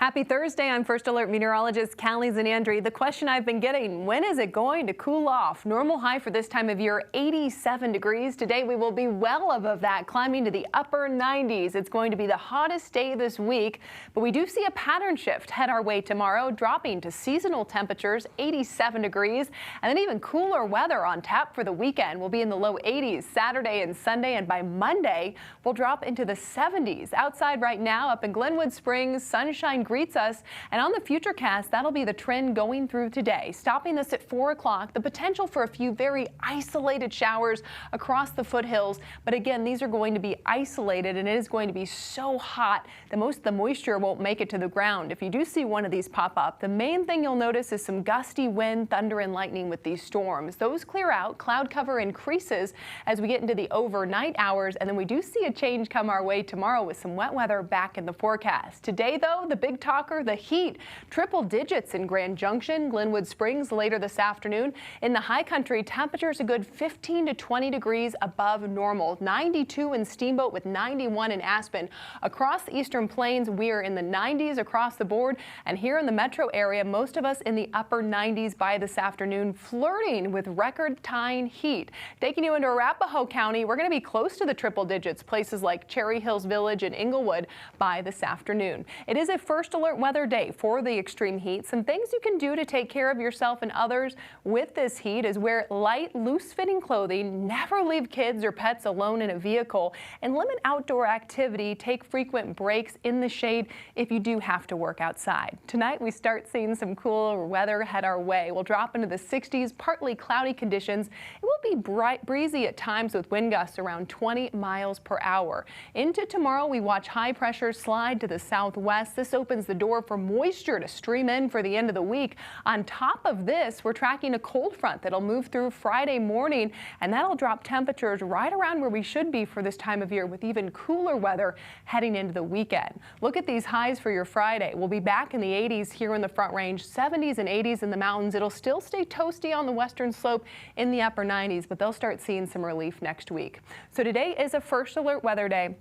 Happy Thursday. I'm First Alert meteorologist Callie Zanandrie. The question I've been getting, when is it going to cool off? Normal high for this time of year, 87 degrees. Today we will be well above that, climbing to the upper 90s. It's going to be the hottest day this week, but we do see a pattern shift head our way tomorrow, dropping to seasonal temperatures, 87 degrees, and then even cooler weather on tap for the weekend. We'll be in the low 80s Saturday and Sunday, and by Monday we'll drop into the 70s. Outside right now up in Glenwood Springs, sunshine greets us, and on the Futurecast, that'll be the trend going through today. Stopping us at 4 o'clock, the potential for a few very isolated showers across the foothills. But again, these are going to be isolated, and it is going to be so hot that most of the moisture won't make it to the ground. If you do see one of these pop up, the main thing you'll notice is some gusty wind, thunder, and lightning with these storms. Those clear out, cloud cover increases as we get into the overnight hours, and then we do see a change come our way tomorrow with some wet weather back in the forecast. Today, though, the big talker, the heat. Triple digits in Grand Junction, Glenwood Springs later this afternoon. In the high country, temperatures a good 15 to 20 degrees above normal. 92 in Steamboat with 91 in Aspen. Across the Eastern Plains, we are in the 90s across the board. And here in the metro area, most of us in the upper 90s by this afternoon, flirting with record-tying heat. Taking you into Arapahoe County, we're going to be close to the triple digits, places like Cherry Hills Village and Inglewood by this afternoon. It is a First Alert weather day for the extreme heat. Some things you can do to take care of yourself and others with this heat is wear light, loose-fitting clothing, never leave kids or pets alone in a vehicle, and limit outdoor activity. Take frequent breaks in the shade if you do have to work outside. Tonight, we start seeing some cooler weather head our way. We'll drop into the 60s, partly cloudy conditions. It will be bright, breezy at times with wind gusts around 20 miles per hour. Into tomorrow, we watch high pressure slide to the southwest. This opens the door for moisture to stream in for the end of the week. On top of this, we're tracking a cold front that'll move through Friday morning, and that'll drop temperatures right around where we should be for this time of year, with even cooler weather heading into the weekend. Look at these highs for your Friday. We'll be back in the 80s here in the Front Range, 70s and 80s in the mountains. It'll still stay toasty on the western slope in the upper 90s, but they'll start seeing some relief next week. So today is a First Alert weather day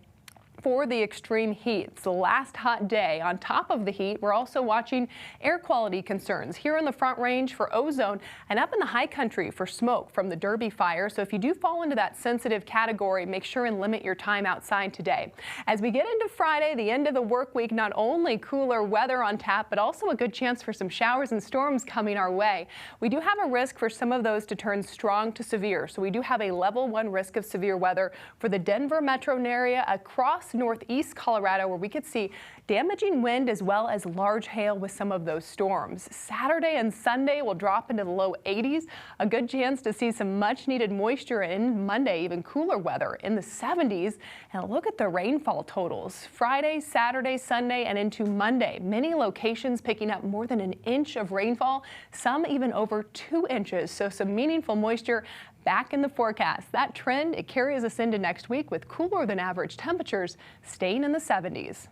for the extreme heat. It's the last hot day. On top of the heat, we're also watching air quality concerns here in the Front Range for ozone and up in the high country for smoke from the Derby fire. So if you do fall into that sensitive category, make sure and limit your time outside today. As we get into Friday, the end of the work week, not only cooler weather on tap, but also a good chance for some showers and storms coming our way. We do have a risk for some of those to turn strong to severe. So we do have a level 1 risk of severe weather for the Denver metro area across northeast Colorado, where we could see damaging wind as well as large hail with some of those storms. Saturday and Sunday will drop into the low 80s. A good chance to see some much needed moisture in Monday, even cooler weather in the 70s. And look at the rainfall totals. Friday, Saturday, Sunday, and into Monday. Many locations picking up more than an inch of rainfall, some even over 2 inches. So some meaningful moisture back in the forecast. That trend, it carries us into next week with cooler than average temperatures staying in the 70s.